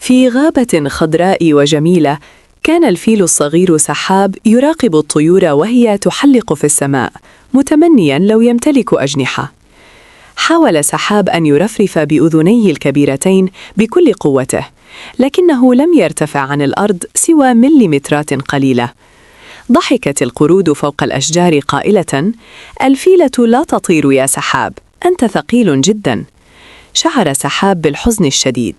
في غابة خضراء وجميلة، كان الفيل الصغير سحاب يراقب الطيور وهي تحلق في السماء، متمنياً لو يمتلك أجنحة. حاول سحاب أن يرفرف بأذنيه الكبيرتين بكل قوته، لكنه لم يرتفع عن الأرض سوى مليمترات قليلة. ضحكت القرود فوق الأشجار قائلة: الفيلة لا تطير يا سحاب، أنت ثقيل جداً. شعر سحاب بالحزن الشديد.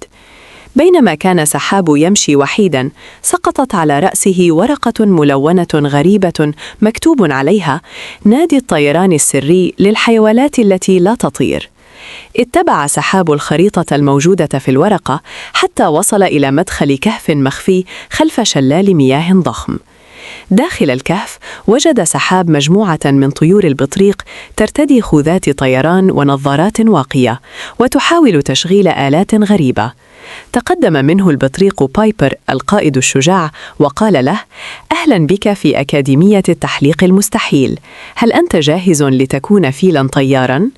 بينما كان سحاب يمشي وحيداً، سقطت على رأسه ورقة ملونة غريبة مكتوب عليها: نادي الطيران السري للحيوانات التي لا تطير. اتبع سحاب الخريطة الموجودة في الورقة حتى وصل إلى مدخل كهف مخفي خلف شلال مياه ضخم. داخل الكهف وجد سحاب مجموعة من طيور البطريق ترتدي خوذات طيران ونظارات واقية، وتحاول تشغيل آلات غريبة. تقدم منه البطريق بايبر القائد الشجاع وقال له: أهلا بك في أكاديمية التحليق المستحيل، هل أنت جاهز لتكون فيلا طيارا؟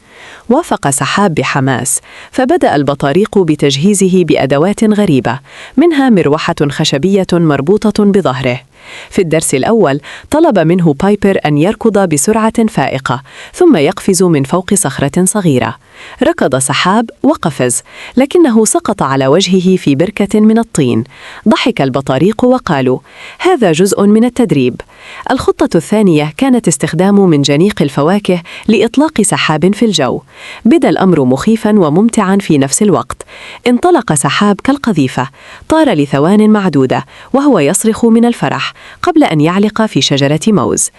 وافق سحاب بحماس، فبدأ البطاريق بتجهيزه بأدوات غريبة، منها مروحة خشبية مربوطة بظهره. في الدرس الأول طلب منه بايبر أن يركض بسرعة فائقة، ثم يقفز من فوق صخرة صغيرة. ركض سحاب وقفز، لكنه سقط على وجهه في بركة من الطين. ضحك البطاريق وقالوا: هذا جزء من التدريب. الخطة الثانية كانت استخدام منجنيق الفواكه لإطلاق سحاب في الجو. بدا الأمر مخيفا وممتعا في نفس الوقت. انطلق سحاب كالقذيفة، طار لثوان معدودة وهو يصرخ من الفرح قبل أن يعلق في شجرة موز.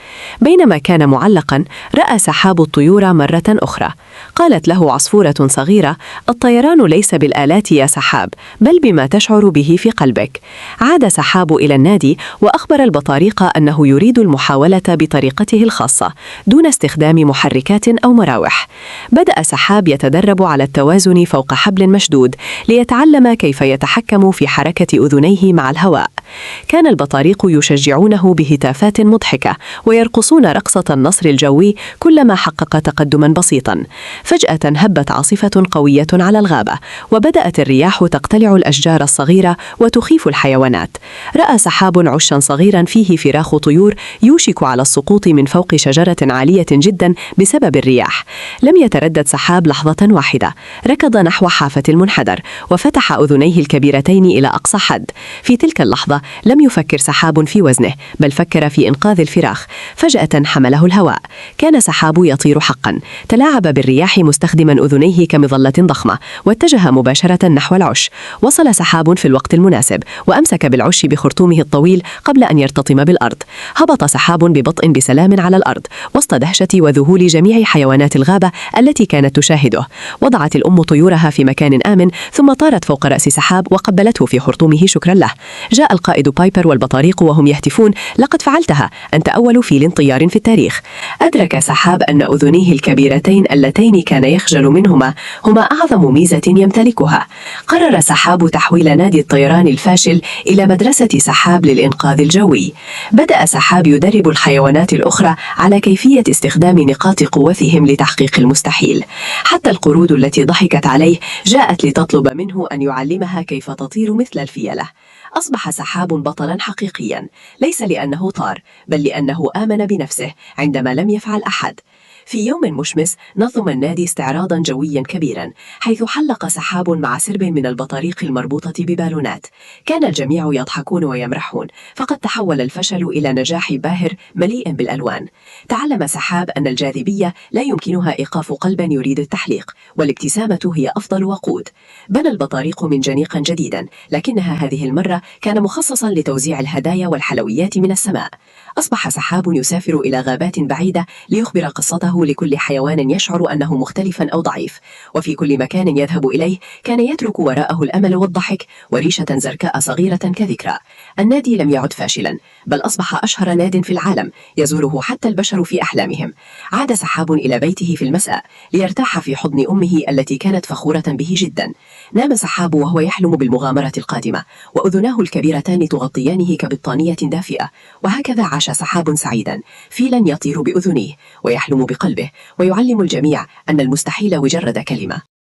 بينما كان معلقا، رأى سحاب الطيور مرة أخرى. قالت له عصفورة صغيرة: الطيران ليس بالآلات يا سحاب، بل بما تشعر به في قلبك. عاد سحاب إلى النادي وأخبر البطاريق أنه يريد المحاولة بطريقته الخاصة دون استخدام محركات أو مراوح. بدأ سحاب يتدرب على التوازن فوق حبل مشدود ليتعلم كيف يتحكم في حركة أذنيه مع الهواء. كان البطاريق يشجعونه بهتافات مضحكة ويرقصون رقصة النصر الجوي كلما حقق تقدما بسيطا. فجأة هبت عاصفة قوية على الغابة، وبدأت الرياح تقتلع الأشجار الصغيرة وتخيف الحيوانات. رأى سحاب عشا صغيرا فيه فراخ طيور يوشك على السقوط من فوق شجرة عالية جدا بسبب الرياح. لم يتردد سحاب لحظة واحدة، ركض نحو حافة المنحدر وفتح أذنيه الكبيرتين إلى أقصى حد. في تلك اللحظة لم يفكر سحاب في وزنه، بل فكر في إنقاذ الفراخ. فجأة حمله الهواء. كان سحاب يطير حقا، تلاعب بالرياح مستخدما أذنيه كمظلة ضخمة، واتجه مباشرة نحو العش. وصل سحاب في الوقت المناسب، وأمسك بالعش بخرطومه الطويل قبل أن يرتطم بالأرض. هبط سحاب ببطء بسلام على الأرض وسط دهشة وذهول جميع حيوانات الغابة التي كانت تشاهده. وضعت الأم طيورها في مكان آمن، ثم طارت فوق رأس سحاب وقبلته في خرطومه شكرا له. جاء القائد بايبر والبطاريق وهم يهتفون: لقد فعلتها، أنت أول فيل طيار في التاريخ. أدرك سحاب أن أذنيه الكبيرتين اللتين كان يخجل منهما هما أعظم ميزة يمتلكها. قرر سحاب تحويل نادي الطيران الفاشل إلى مدرسة سحاب للإنقاذ الجوي. بدأ سحاب يدرب الحيوانات الأخرى على كيفية استخدام نقاط قوتهم لتحقيق المستحيل. حتى القرود التي ضحكت عليه جاءت لتطلب منه أن يعلمها كيف تطير مثل الفيلة. أصبح سحاب بطلا حقيقيا، ليس لأنه طار، بل لأنه آمن بنفسه عندما لم يفعل أحد. في يوم مشمس نظم النادي استعراضا جويا كبيرا، حيث حلق سحاب مع سرب من البطاريق المربوطة ببالونات. كان الجميع يضحكون ويمرحون، فقد تحول الفشل إلى نجاح باهر مليء بالألوان. تعلم سحاب أن الجاذبية لا يمكنها إيقاف قلب يريد التحليق، والابتسامة هي أفضل وقود. بنى البطاريق منجنيقا جديدا، لكنها هذه المرة كان مخصصا لتوزيع الهدايا والحلويات من السماء. أصبح سحاب يسافر إلى غابات بعيدة ليخبر قصته لكل حيوان يشعر أنه مختلفا أو ضعيف، وفي كل مكان يذهب إليه كان يترك وراءه الأمل والضحك وريشة زرقاء صغيرة كذكرى. النادي لم يعد فاشلا، بل أصبح أشهر ناد في العالم، يزوره حتى البشر في أحلامهم. عاد سحاب إلى بيته في المساء ليرتاح في حضن أمه التي كانت فخورة به جدا. نام سحاب وهو يحلم بالمغامرة القادمة، وأذناه الكبيرتان تغطيانه كبطانية دافئة. وهكذا عاش سحاب سعيدا، فيلا يطير بأذنيه ويحلم بقلبه، ويعلم الجميع أن المستحيل مجرد كلمة.